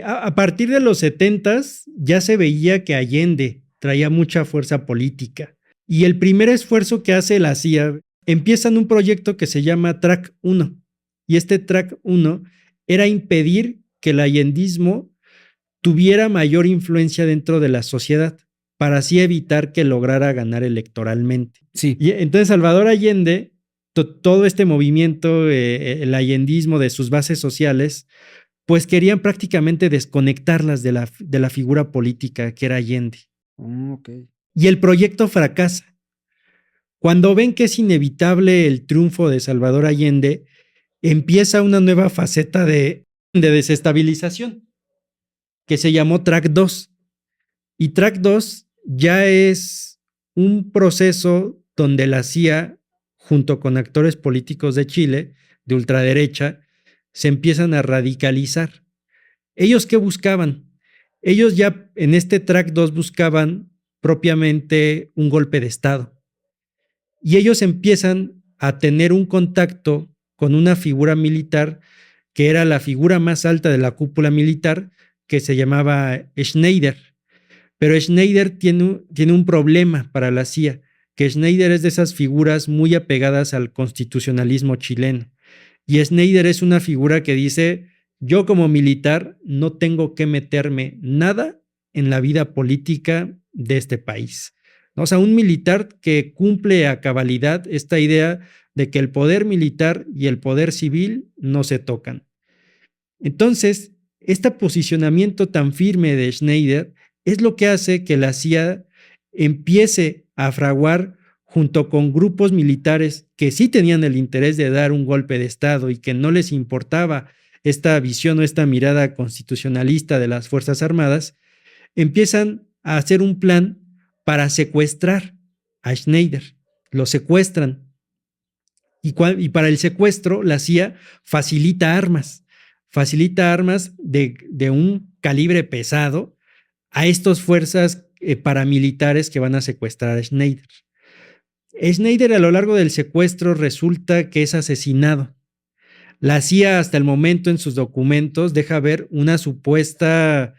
A partir de los 70s ya se veía que Allende traía mucha fuerza política. Y el primer esfuerzo que hace la CIA, empiezan un proyecto que se llama Track 1. Y este Track 1 era impedir que el allendismo tuviera mayor influencia dentro de la sociedad, para así evitar que lograra ganar electoralmente. Sí. Y entonces Salvador Allende, todo este movimiento, el allendismo de sus bases sociales, pues querían prácticamente desconectarlas de la figura política que era Allende. Okay. Y el proyecto fracasa. Cuando ven que es inevitable el triunfo de Salvador Allende, empieza una nueva faceta de desestabilización, que se llamó Track 2. Y Track 2 ya es un proceso donde la CIA, junto con actores políticos de Chile, de ultraderecha, se empiezan a radicalizar. ¿Ellos qué buscaban? Ellos ya en este Track 2 buscaban propiamente un golpe de Estado. Y ellos empiezan a tener un contacto con una figura militar que era la figura más alta de la cúpula militar, que se llamaba Schneider. Pero Schneider tiene un problema para la CIA, que Schneider es de esas figuras muy apegadas al constitucionalismo chileno. Y Schneider es una figura que dice, yo como militar no tengo que meterme nada en la vida política de este país. O sea, un militar que cumple a cabalidad esta idea de que el poder militar y el poder civil no se tocan. Entonces, este posicionamiento tan firme de Schneider es lo que hace que la CIA empiece a fraguar junto con grupos militares que sí tenían el interés de dar un golpe de Estado y que no les importaba esta visión o esta mirada constitucionalista de las Fuerzas Armadas, empiezan a hacer un plan para secuestrar a Schneider. Lo secuestran. Y para el secuestro, la CIA facilita armas de un calibre pesado a estas fuerzas paramilitares que van a secuestrar a Schneider. Schneider a lo largo del secuestro resulta que es asesinado. La CIA hasta el momento en sus documentos deja ver una supuesta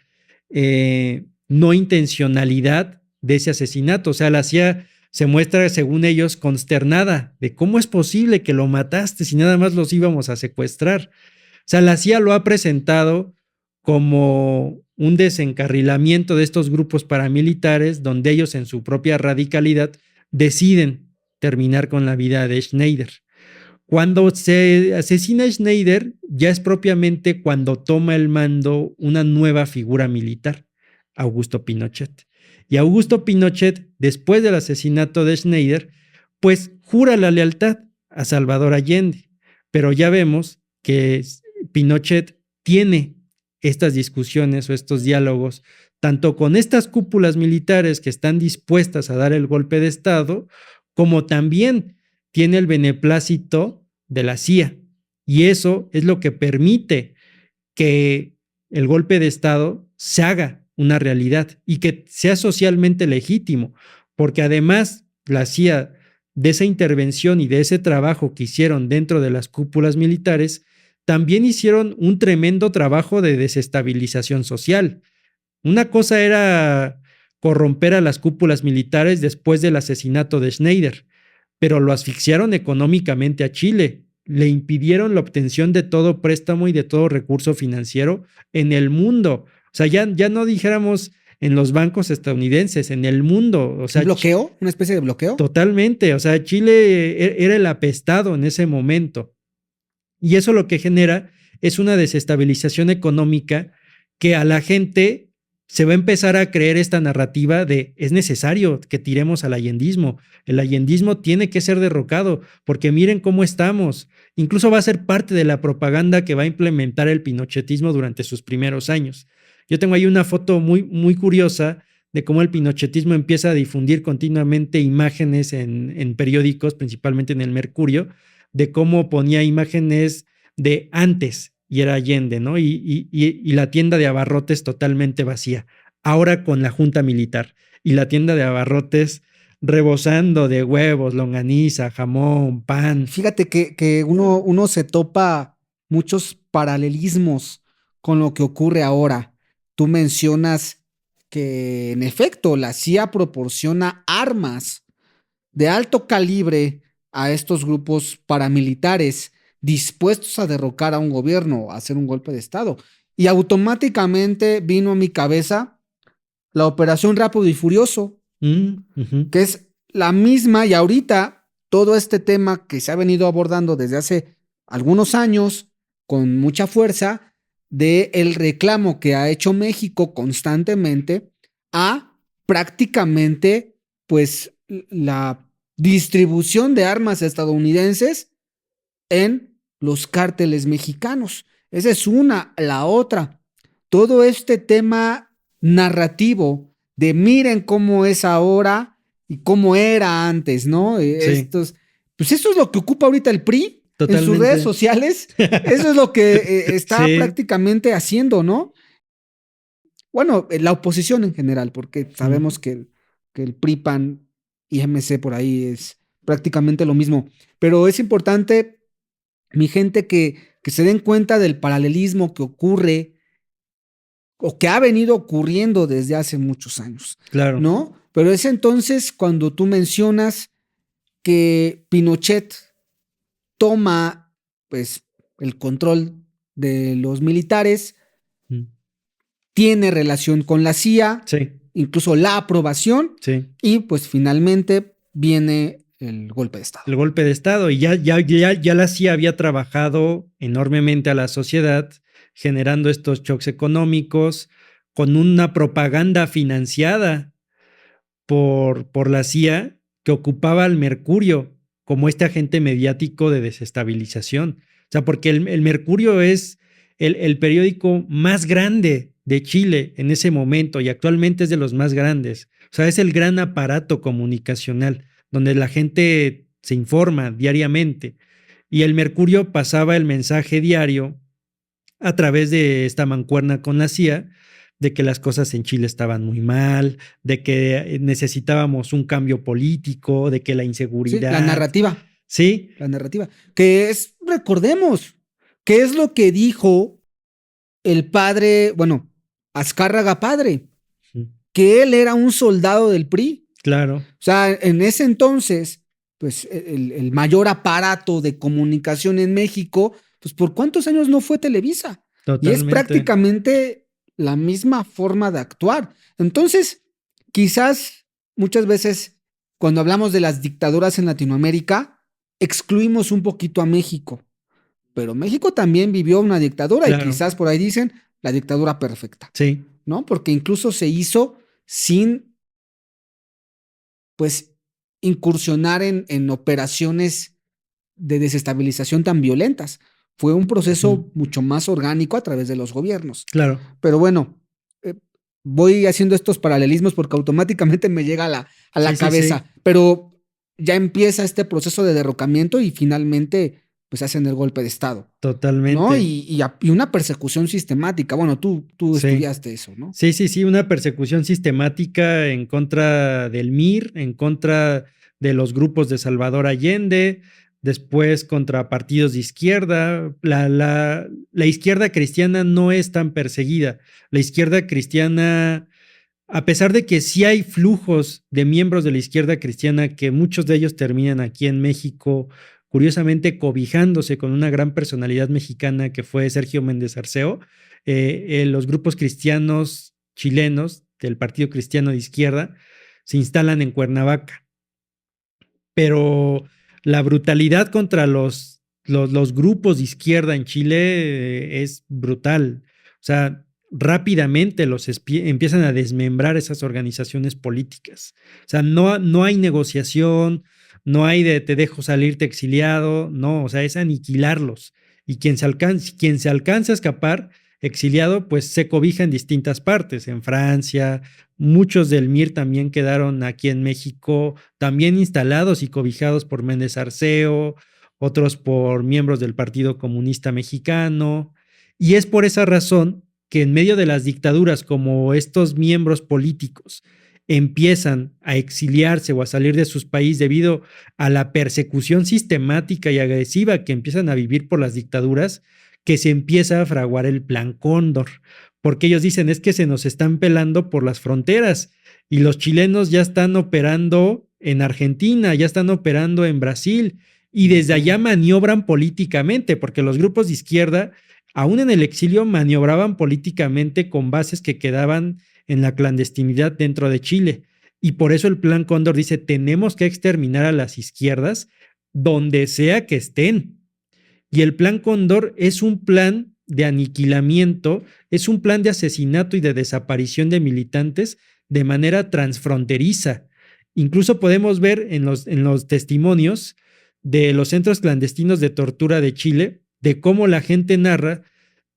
no intencionalidad de ese asesinato. O sea, la CIA se muestra, según ellos, consternada de cómo es posible que lo mataste si nada más los íbamos a secuestrar. O sea, la CIA lo ha presentado como un desencarrilamiento de estos grupos paramilitares donde ellos en su propia radicalidad deciden terminar con la vida de Schneider. Cuando se asesina a Schneider, ya es propiamente cuando toma el mando una nueva figura militar, Augusto Pinochet. Y Augusto Pinochet, después del asesinato de Schneider, pues jura la lealtad a Salvador Allende. Pero ya vemos que Pinochet tiene estas discusiones o estos diálogos tanto con estas cúpulas militares que están dispuestas a dar el golpe de Estado, como también tiene el beneplácito de la CIA. Y eso es lo que permite que el golpe de Estado se haga una realidad y que sea socialmente legítimo, porque además la CIA de esa intervención y de ese trabajo que hicieron dentro de las cúpulas militares, también hicieron un tremendo trabajo de desestabilización social. Una cosa era corromper a las cúpulas militares después del asesinato de Schneider, pero lo asfixiaron económicamente a Chile, le impidieron la obtención de todo préstamo y de todo recurso financiero en el mundo. O sea, ya no dijéramos en los bancos estadounidenses, en el mundo. O sea, ¿un bloqueo? ¿Una especie de bloqueo? Totalmente. O sea, Chile era el apestado en ese momento. Y eso lo que genera es una desestabilización económica que a la gente se va a empezar a creer esta narrativa de es necesario que tiremos al allendismo. El allendismo tiene que ser derrocado porque miren cómo estamos. Incluso va a ser parte de la propaganda que va a implementar el pinochetismo durante sus primeros años. Yo tengo ahí una foto muy, muy curiosa de cómo el pinochetismo empieza a difundir continuamente imágenes en periódicos, principalmente en el Mercurio, de cómo ponía imágenes de antes y era Allende, ¿no? Y la tienda de abarrotes totalmente vacía. Ahora con la junta militar y la tienda de abarrotes rebosando de huevos, longaniza, jamón, pan. Fíjate que uno se topa muchos paralelismos con lo que ocurre ahora? Tú mencionas que en efecto la CIA proporciona armas de alto calibre a estos grupos paramilitares dispuestos a derrocar a un gobierno, a hacer un golpe de Estado. Y automáticamente vino a mi cabeza la Operación Rápido y Furioso, Ujú. que es la misma, y ahorita todo este tema que se ha venido abordando desde hace algunos años con mucha fuerza de el reclamo que ha hecho México constantemente a prácticamente pues la distribución de armas estadounidenses en los cárteles mexicanos. Esa es una. La otra, todo este tema narrativo de miren cómo es ahora y cómo era antes, ¿no? Sí, Pues eso es lo que ocupa ahorita el PRI en sus redes totalmente. sociales. Eso es lo que está Sí. prácticamente haciendo, ¿no? Bueno, la oposición en general, porque sabemos Ujú. que el PRI, PAN y MC por ahí es prácticamente lo mismo. Pero es importante, mi gente, que se den cuenta del paralelismo que ocurre o que ha venido ocurriendo desde hace muchos años, Claro. ¿no? Pero es entonces cuando tú mencionas que Pinochet toma, pues, el control de los militares, Mm. tiene relación con la CIA, Sí, incluso la aprobación, sí. y pues finalmente viene el golpe de Estado. El golpe de Estado. Y ya la CIA había trabajado enormemente a la sociedad, generando estos shocks económicos, con una propaganda financiada por la CIA que ocupaba al Mercurio como este agente mediático de desestabilización. O sea, porque el Mercurio es el periódico más grande de Chile en ese momento y actualmente es de los más grandes. O sea, es el gran aparato comunicacional donde la gente se informa diariamente. Y el Mercurio pasaba el mensaje diario a través de esta mancuerna con la CIA de que las cosas en Chile estaban muy mal, de que necesitábamos un cambio político, de que la Sí, inseguridad, ¿sí? la narrativa, que es, recordemos, qué es lo que dijo el padre, bueno, Azcárraga padre, que él era un soldado del PRI. Claro, O sea, en ese entonces, pues el mayor aparato de comunicación en México, pues por cuántos años no fue Televisa. Y es totalmente. prácticamente la misma forma de actuar. Entonces, quizás muchas veces cuando hablamos de las dictaduras en Latinoamérica, excluimos un poquito a México. Pero México también vivió una dictadura y Claro, quizás por ahí dicen la dictadura perfecta, sí, ¿no? Porque incluso se hizo sin pues incursionar en operaciones de desestabilización tan violentas. Fue un proceso mucho más orgánico a través de los gobiernos. claro. Pero bueno, eh, voy haciendo estos paralelismos porque automáticamente me llega a la Sí, sí, cabeza, sí, pero ya empieza este proceso de derrocamiento y finalmente pues hacen el golpe de Estado, ¿no? totalmente. Y una persecución sistemática. Bueno, tú Sí. estudiaste eso, ¿no? Sí, sí, sí, una persecución sistemática en contra del MIR, en contra de los grupos de Salvador Allende, después contra partidos de izquierda. La izquierda cristiana no es tan perseguida. La izquierda cristiana, a pesar de que sí hay flujos de miembros de la izquierda cristiana, que muchos de ellos terminan aquí en México, curiosamente cobijándose con una gran personalidad mexicana que fue Sergio Méndez Arceo, los grupos cristianos chilenos del Partido Cristiano de Izquierda se instalan en Cuernavaca. Pero la brutalidad contra los grupos de izquierda en Chile es brutal. O sea, rápidamente empiezan a desmembrar esas organizaciones políticas. O sea, no hay negociación, no hay de te dejo salirte exiliado, no, o sea, es aniquilarlos. Y quien se alcanza a escapar exiliado, pues se cobija en distintas partes, en Francia, muchos del MIR también quedaron aquí en México, también instalados y cobijados por Méndez Arceo, otros por miembros del Partido Comunista Mexicano. Y es por esa razón que en medio de las dictaduras, como estos miembros políticos empiezan a exiliarse o a salir de sus países debido a la persecución sistemática y agresiva que empiezan a vivir por las dictaduras, que se empieza a fraguar el Plan Cóndor, porque ellos dicen es que se nos están pelando por las fronteras y los chilenos ya están operando en Argentina, ya están operando en Brasil y desde allá maniobran políticamente, porque los grupos de izquierda, aún en el exilio, maniobraban políticamente con bases que quedaban en la clandestinidad dentro de Chile. Y por eso el Plan Cóndor dice, tenemos que exterminar a las izquierdas donde sea que estén. Y el Plan Cóndor es un plan de aniquilamiento, es un plan de asesinato y de desaparición de militantes de manera transfronteriza. Incluso podemos ver en los testimonios de los centros clandestinos de tortura de Chile, de cómo la gente narra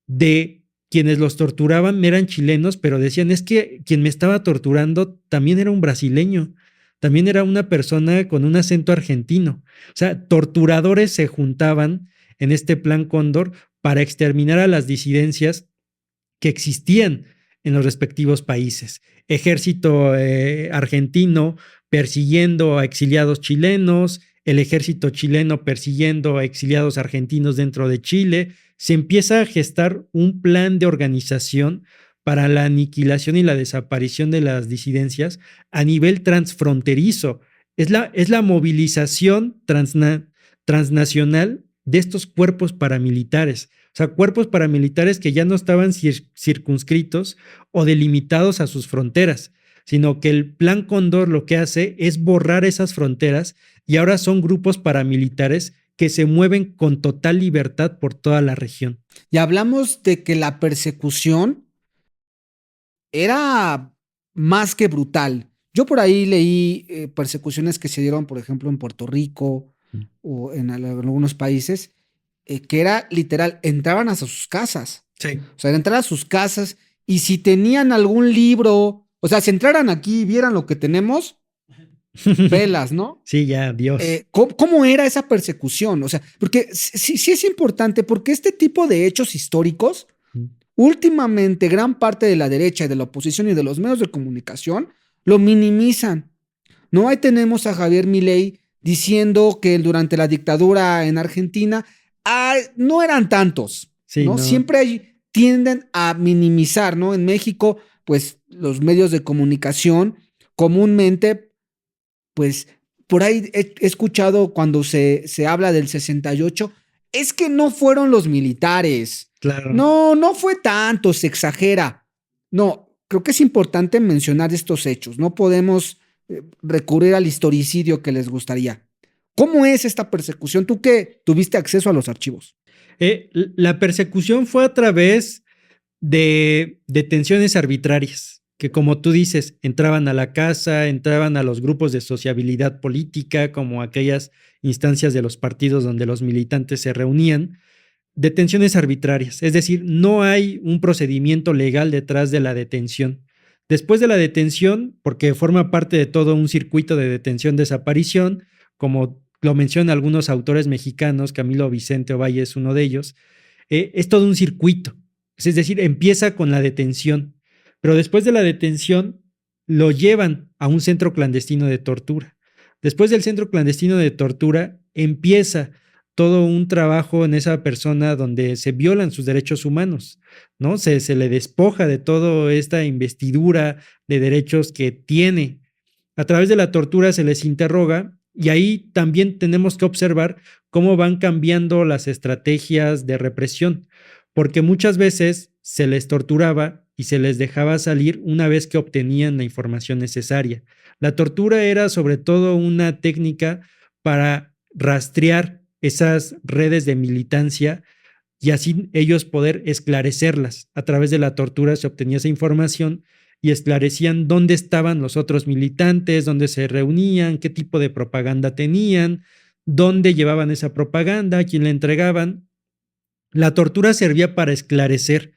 de quienes los torturaban eran chilenos, pero decían, es que quien me estaba torturando también era un brasileño, también era una persona con un acento argentino. O sea, torturadores se juntaban en este Plan Cóndor para exterminar a las disidencias que existían en los respectivos países. Ejército argentino persiguiendo a exiliados chilenos, el ejército chileno persiguiendo a exiliados argentinos dentro de Chile. Se empieza a gestar un plan de organización para la aniquilación y la desaparición de las disidencias a nivel transfronterizo. Es la movilización transnacional de estos cuerpos paramilitares. O sea, cuerpos paramilitares que ya no estaban circunscritos o delimitados a sus fronteras, sino que el Plan Cóndor lo que hace es borrar esas fronteras y ahora son grupos paramilitares que se mueven con total libertad por toda la región. Y hablamos de que la persecución era más que brutal. Yo por ahí leí persecuciones que se dieron, por ejemplo, en Puerto Rico o en algunos países, que era literal, entraban hasta sus casas. Sí. O sea, entrar a sus casas y si tenían algún libro, o sea, si entraran aquí y vieran lo que tenemos, velas, ¿no? Sí, ya, Dios. ¿Cómo era esa persecución? O sea, porque sí es importante, porque este tipo de hechos históricos, últimamente gran parte de la derecha y de la oposición y de los medios de comunicación lo minimizan. No, ahí tenemos a Javier Milei diciendo que durante la dictadura en Argentina no eran tantos, sí, ¿no? No. Siempre tienden a minimizar, ¿no? En México, pues los medios de comunicación comúnmente, pues por ahí he escuchado cuando se habla del 68, es que no fueron los militares. Claro. No fue tanto, se exagera. No, creo que es importante mencionar estos hechos. No podemos recurrir al historicidio que les gustaría. ¿Cómo es esta persecución? ¿Tú qué tuviste acceso a los archivos? La persecución fue a través de detenciones arbitrarias, que como tú dices, entraban a la casa, entraban a los grupos de sociabilidad política, como aquellas instancias de los partidos donde los militantes se reunían. Detenciones arbitrarias, es decir, no hay un procedimiento legal detrás de la detención. Después de la detención, porque forma parte de todo un circuito de detención-desaparición, como lo mencionan algunos autores mexicanos, Camilo Vicente Ovalle es uno de ellos, es todo un circuito. Es decir, empieza con la detención, pero después de la detención lo llevan a un centro clandestino de tortura. Después del centro clandestino de tortura empieza todo un trabajo en esa persona donde se violan sus derechos humanos, ¿no? Se le despoja de toda esta investidura de derechos que tiene. A través de la tortura se les interroga y ahí también tenemos que observar cómo van cambiando las estrategias de represión, porque muchas veces se les torturaba y se les dejaba salir una vez que obtenían la información necesaria. La tortura era sobre todo una técnica para rastrear esas redes de militancia y así ellos poder esclarecerlas. A través de la tortura se obtenía esa información y esclarecían dónde estaban los otros militantes, dónde se reunían, qué tipo de propaganda tenían, dónde llevaban esa propaganda, a quién la entregaban. La tortura servía para esclarecer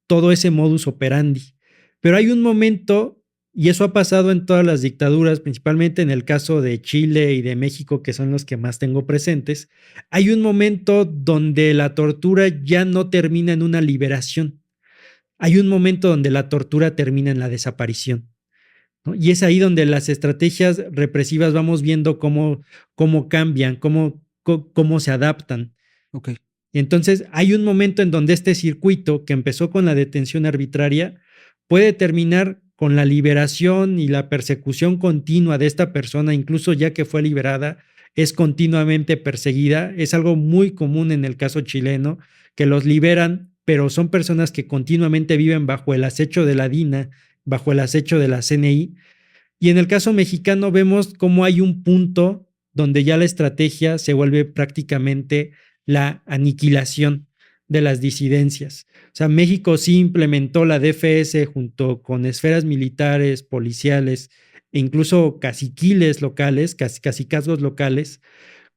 todo ese modus operandi. Pero hay un momento, y eso ha pasado en todas las dictaduras, principalmente en el caso de Chile y de México, que son los que más tengo presentes, hay un momento donde la tortura ya no termina en una liberación. Hay un momento donde la tortura termina en la desaparición, ¿no? Y es ahí donde las estrategias represivas vamos viendo cómo cambian, cómo se adaptan. Okay. Y entonces hay un momento en donde este circuito que empezó con la detención arbitraria puede terminar con la liberación y la persecución continua de esta persona, incluso ya que fue liberada, es continuamente perseguida. Es algo muy común en el caso chileno, que los liberan, pero son personas que continuamente viven bajo el acecho de la DINA, bajo el acecho de la CNI. Y en el caso mexicano vemos cómo hay un punto donde ya la estrategia se vuelve prácticamente la aniquilación de las disidencias. O sea, México sí implementó la DFS junto con esferas militares, policiales e incluso caciquiles locales, cacicazgos locales,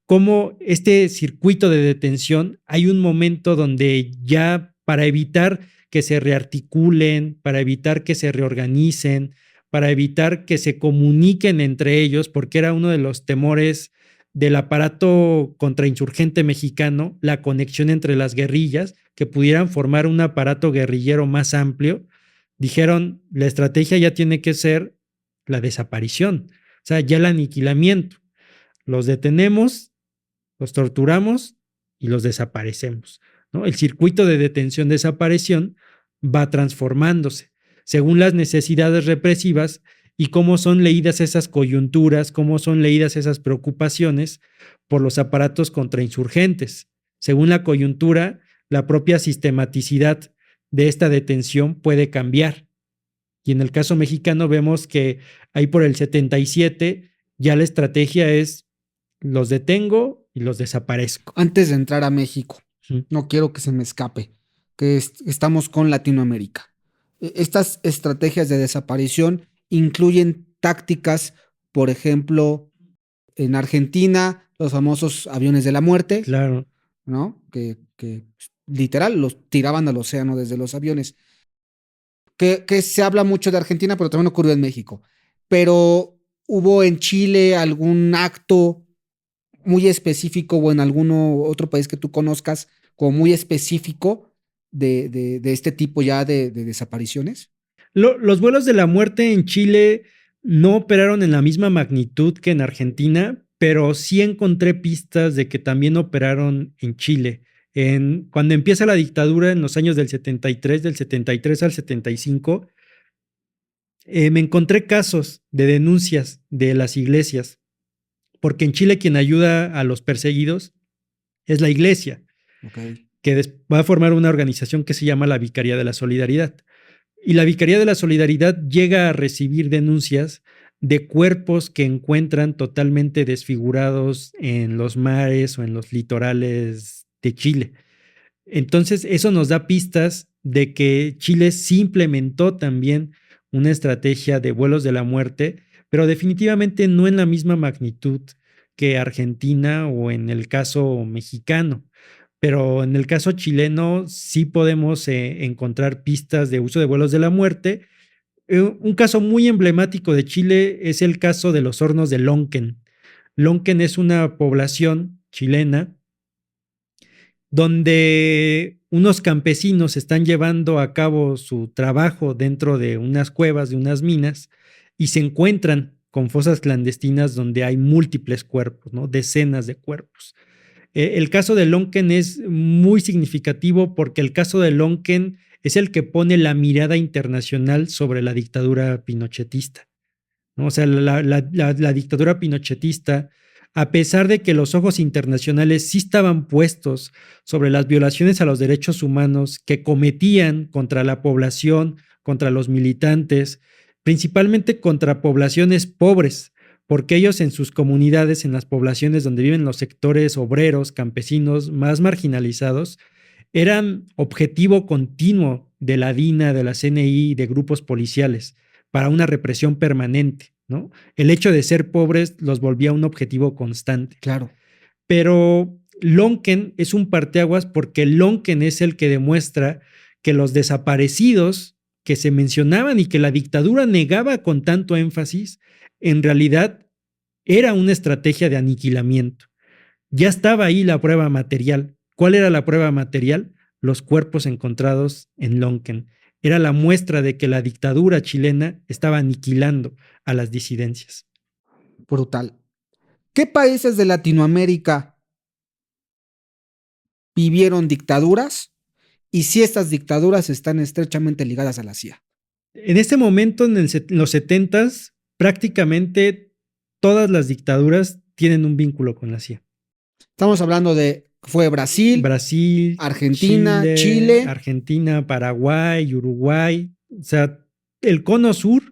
como este circuito de detención, hay un momento donde ya para evitar que se rearticulen, para evitar que se reorganicen, para evitar que se comuniquen entre ellos, porque era uno de los temores del aparato contrainsurgente mexicano, la conexión entre las guerrillas, que pudieran formar un aparato guerrillero más amplio, dijeron, la estrategia ya tiene que ser la desaparición, o sea, ya el aniquilamiento. Los detenemos, los torturamos y los desaparecemos, ¿no? El circuito de detención-desaparición va transformándose según las necesidades represivas y cómo son leídas esas coyunturas, cómo son leídas esas preocupaciones por los aparatos contrainsurgentes. Según la coyuntura, la propia sistematicidad de esta detención puede cambiar. Y en el caso mexicano vemos que ahí por el 77 ya la estrategia es los detengo y los desaparezco. Antes de entrar a México, Ujú. no quiero que se me escape, que estamos con Latinoamérica. Estas estrategias de desaparición incluyen tácticas, por ejemplo, en Argentina, los famosos aviones de la muerte, Claro. ¿no? Que literal los tiraban al océano desde los aviones. Que se habla mucho de Argentina, pero también ocurrió en México. Pero hubo en Chile algún acto muy específico o en algún otro país que tú conozcas como muy específico de este tipo ya de desapariciones. Los vuelos de la muerte en Chile no operaron en la misma magnitud que en Argentina, pero sí encontré pistas de que también operaron en Chile. Cuando empieza la dictadura en los años del 73 al 75, me encontré casos de denuncias de las iglesias, porque en Chile quien ayuda a los perseguidos es la iglesia, Okay. que va a formar una organización que se llama la Vicaría de la Solidaridad. Y la Vicaría de la Solidaridad llega a recibir denuncias de cuerpos que encuentran totalmente desfigurados en los mares o en los litorales de Chile. Entonces, eso nos da pistas de que Chile sí implementó también una estrategia de vuelos de la muerte, pero definitivamente no en la misma magnitud que Argentina o en el caso mexicano. Pero en el caso chileno sí podemos encontrar pistas de uso de vuelos de la muerte. Un caso muy emblemático de Chile es el caso de los hornos de Lonquén. Lonquén es una población chilena donde unos campesinos están llevando a cabo su trabajo dentro de unas cuevas, de unas minas, y se encuentran con fosas clandestinas donde hay múltiples cuerpos, ¿no? Decenas de cuerpos. El caso de Lonquén es muy significativo porque el caso de Lonquén es el que pone la mirada internacional sobre la dictadura pinochetista, ¿no? O sea, la dictadura pinochetista, a pesar de que los ojos internacionales sí estaban puestos sobre las violaciones a los derechos humanos que cometían contra la población, contra los militantes, principalmente contra poblaciones pobres, porque ellos en sus comunidades, en las poblaciones donde viven los sectores obreros, campesinos más marginalizados, eran objetivo continuo de la DINA, de la CNI, de grupos policiales para una represión permanente, ¿no? El hecho de ser pobres los volvía un objetivo constante. Claro. Pero Lonquén es un parteaguas porque Lonquén es el que demuestra que los desaparecidos que se mencionaban y que la dictadura negaba con tanto énfasis, en realidad era una estrategia de aniquilamiento. Ya estaba ahí la prueba material. ¿Cuál era la prueba material? Los cuerpos encontrados en Lonquén. Era la muestra de que la dictadura chilena estaba aniquilando a las disidencias. Brutal. ¿Qué países de Latinoamérica vivieron dictaduras y si estas dictaduras están estrechamente ligadas a la CIA. En este momento, en los 70s, prácticamente todas las dictaduras tienen un vínculo con la CIA. Estamos hablando fue Brasil, Argentina, Chile, Argentina, Paraguay, Uruguay. O sea, el cono sur,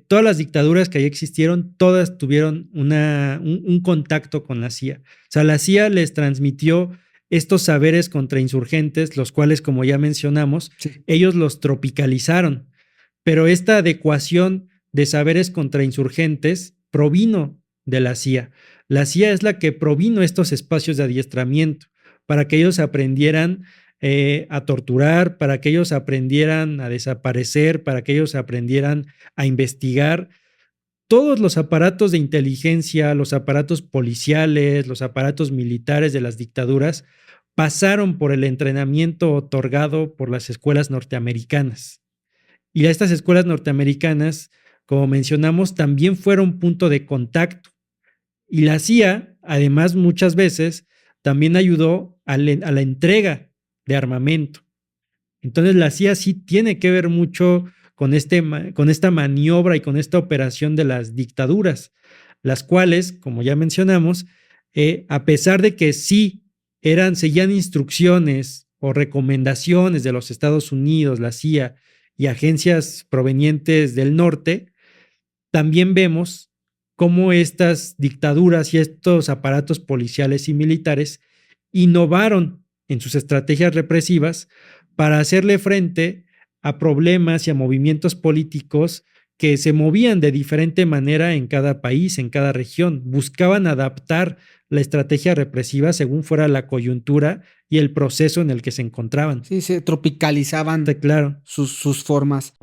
todas las dictaduras que ahí existieron, todas tuvieron un contacto con la CIA. O sea, la CIA les transmitió estos saberes contrainsurgentes, los cuales, como ya mencionamos, sí, ellos los tropicalizaron. Pero esta adecuación de saberes contrainsurgentes provino de la CIA. La CIA es la que provino estos espacios de adiestramiento para que ellos aprendieran a torturar, para que ellos aprendieran a desaparecer, para que ellos aprendieran a investigar. Todos los aparatos de inteligencia, los aparatos policiales, los aparatos militares de las dictaduras pasaron por el entrenamiento otorgado por las escuelas norteamericanas. Y estas escuelas norteamericanas, como mencionamos, también fueron punto de contacto. Y la CIA, además, muchas veces también ayudó a la entrega de armamento. Entonces, la CIA sí tiene que ver mucho con esta maniobra y con esta operación de las dictaduras, las cuales, como ya mencionamos, a pesar de que sí seguían instrucciones o recomendaciones de los Estados Unidos, la CIA y agencias provenientes del norte, también vemos cómo estas dictaduras y estos aparatos policiales y militares innovaron en sus estrategias represivas para hacerle frente a problemas y a movimientos políticos que se movían de diferente manera en cada país, en cada región. Buscaban adaptar la estrategia represiva según fuera la coyuntura y el proceso en el que se encontraban. Sí, se tropicalizaban claro. sus formas.